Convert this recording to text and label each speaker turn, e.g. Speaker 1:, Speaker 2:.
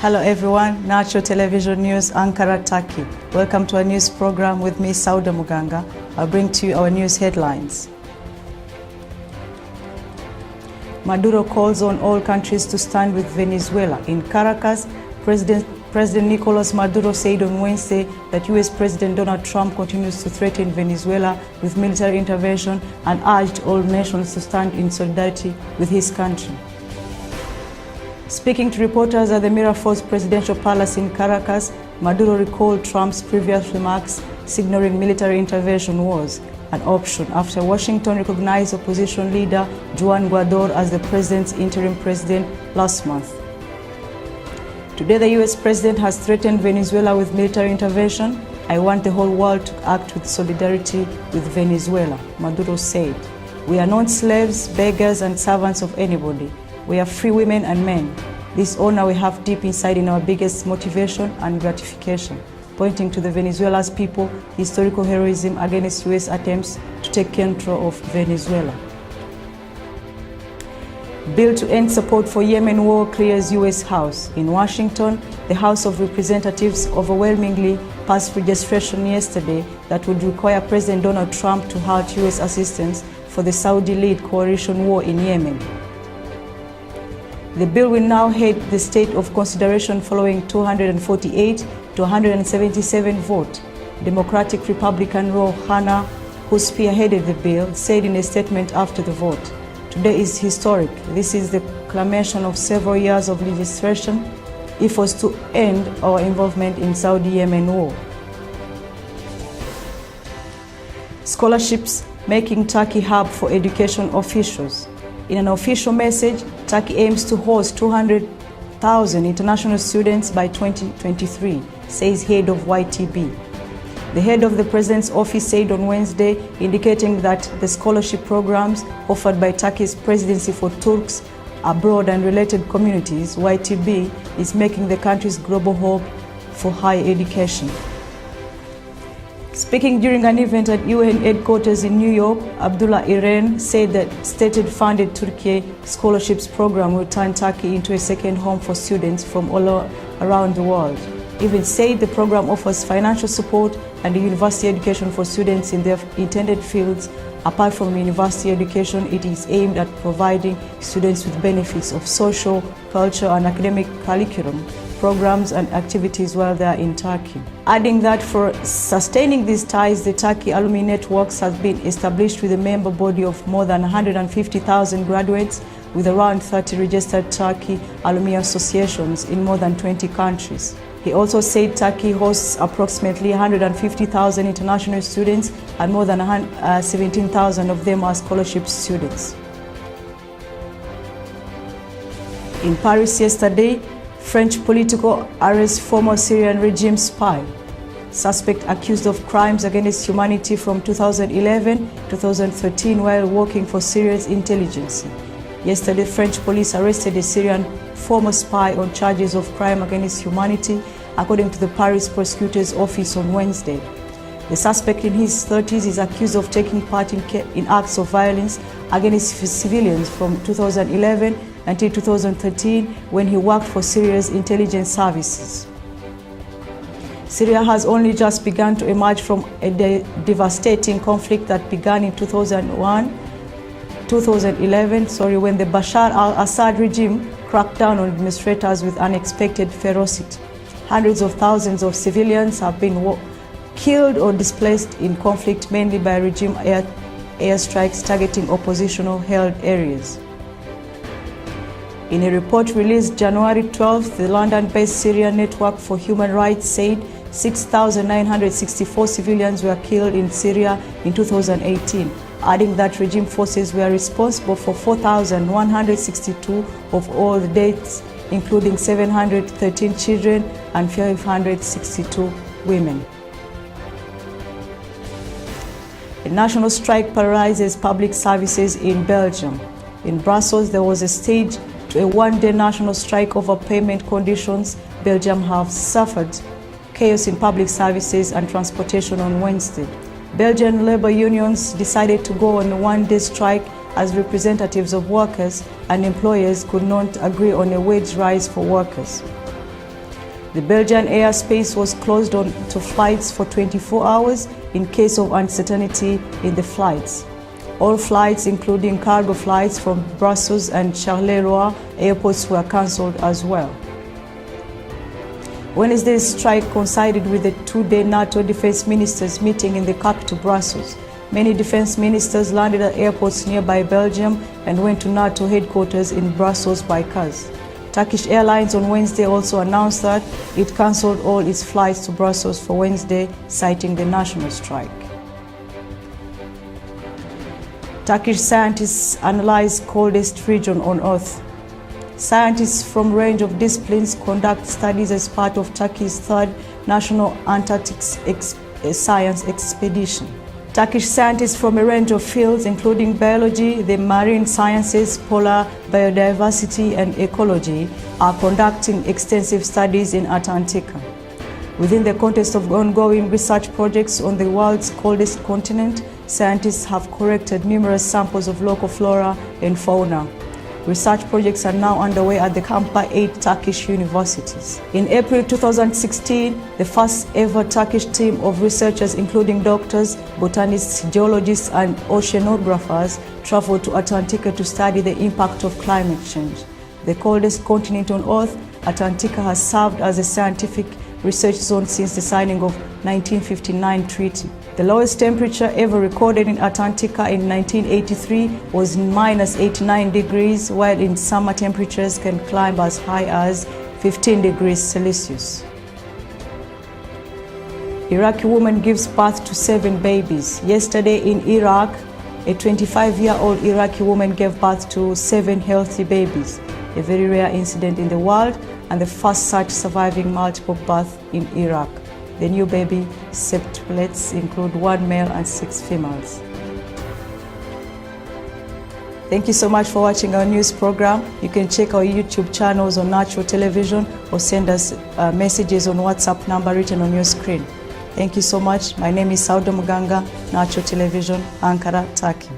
Speaker 1: Hello everyone, Natural Television News, Ankara, Turkey. Welcome to our news program with me, Sauda Muganga. I'll bring to you our news headlines. Maduro calls on all countries to stand with Venezuela. In Caracas, President Nicolas Maduro said on Wednesday that US President Donald Trump continues to threaten Venezuela with military intervention and urged all nations to stand in solidarity with his country. Speaking to reporters at the Miraflores Presidential Palace in Caracas, Maduro recalled Trump's previous remarks, signaling military intervention was an option after Washington recognized opposition leader Juan Guaido as the president's interim president last month. Today, the US president has threatened Venezuela with military intervention. I want the whole world to act with solidarity with Venezuela, Maduro said. We are not slaves, beggars, and servants of anybody. We are free women and men. This honor we have deep inside in our biggest motivation and gratification, pointing to the Venezuela's people, historical heroism against US attempts to take control of Venezuela. Bill to end support for Yemen war clears US House. In Washington, the House of Representatives overwhelmingly passed legislation yesterday that would require President Donald Trump to halt US assistance for the Saudi-led coalition war in Yemen. The bill will now head the state of consideration following 248 to 177 vote. Democratic Republican Ro Khanna, who spearheaded the bill, said in a statement after the vote, "Today is historic. This is the culmination of several years of legislation, efforts to end our involvement in Saudi-Yemen war." Scholarships making Turkey hub for education officials. In an official message, Turkey aims to host 200,000 international students by 2023, says head of YTB. The head of the president's office said on Wednesday, indicating that the scholarship programs offered by Turkey's presidency for Turks abroad and related communities, YTB, is making the country's global hub for higher education. Speaking during an event at UN headquarters in New York, Abdullah Iren said that state-funded Turkey scholarships program will turn Turkey into a second home for students from all around the world. Even said the program offers financial support and university education for students in their intended fields. Apart from university education, it is aimed at providing students with benefits of social, cultural, and academic curriculum, programs, and activities while they are in Turkey. Adding that for sustaining these ties, the Turkey Alumni Networks has been established with a member body of more than 150,000 graduates, with around 30 registered Turkey alumni associations in more than 20 countries. He also said Turkey hosts approximately 150,000 international students, and more than 17,000 of them are scholarship students. In Paris yesterday, French political arrests former Syrian regime spy. Suspect accused of crimes against humanity from 2011 to 2013 while working for Syria's intelligence. Yesterday, French police arrested a Syrian former spy on charges of crime against humanity, according to the Paris prosecutor's office on Wednesday. The suspect in his 30s is accused of taking part in acts of violence against civilians from 2011 until 2013, when he worked for Syria's intelligence services. Syria has only just begun to emerge from a devastating conflict that began in 2011, when the Bashar al-Assad regime cracked down on demonstrators with unexpected ferocity. Hundreds of thousands of civilians have been killed or displaced in conflict, mainly by regime airstrikes targeting oppositional-held areas. In a report released January 12th, the London-based Syrian Network for Human Rights said 6,964 civilians were killed in Syria in 2018, adding that regime forces were responsible for 4,162 of all the deaths, including 713 children and 562 women. A national strike paralyzes public services in Belgium. In Brussels, there was a stage to a one-day national strike over payment conditions. Belgium have suffered chaos in public services and transportation on Wednesday. Belgian labor unions decided to go on a one-day strike as representatives of workers and employers could not agree on a wage rise for workers. The Belgian airspace was closed to flights for 24 hours in case of uncertainty in the flights. All flights, including cargo flights from Brussels and Charleroi airports, were cancelled as well. Wednesday's strike coincided with the two-day NATO defense ministers meeting in the capital, Brussels. Many defense ministers landed at airports nearby Belgium and went to NATO headquarters in Brussels by cars. Turkish Airlines on Wednesday also announced that it cancelled all its flights to Brussels for Wednesday, citing the national strike. Turkish scientists analyze coldest region on Earth. Scientists from a range of disciplines conduct studies as part of Turkey's third national Antarctic science expedition. Turkish scientists from a range of fields, including biology, the marine sciences, polar biodiversity, and ecology, are conducting extensive studies in Antarctica. Within the context of ongoing research projects on the world's coldest continent, scientists have collected numerous samples of local flora and fauna. Research projects are now underway at the Kampa 8 Turkish universities. In April 2016, the first ever Turkish team of researchers, including doctors, botanists, geologists, and oceanographers, traveled to Antarctica to study the impact of climate change. The coldest continent on Earth, Antarctica has served as a scientific research zone since the signing of 1959 treaty. The lowest temperature ever recorded in Antarctica in 1983 was -89 degrees, while in summer temperatures can climb as high as 15 degrees Celsius. Iraqi woman gives birth to 7 babies. Yesterday in Iraq, a 25-year-old Iraqi woman gave birth to 7 healthy babies, a very rare incident in the world and the first such surviving multiple birth in Iraq. The new baby septuplets include 1 male and 6 females. Thank you so much for watching our news program. You can check our YouTube channels on Natural Television or send us messages on WhatsApp number written on your screen. Thank you so much. My name is Sauda Muganga, Natural Television, Ankara, Turkey.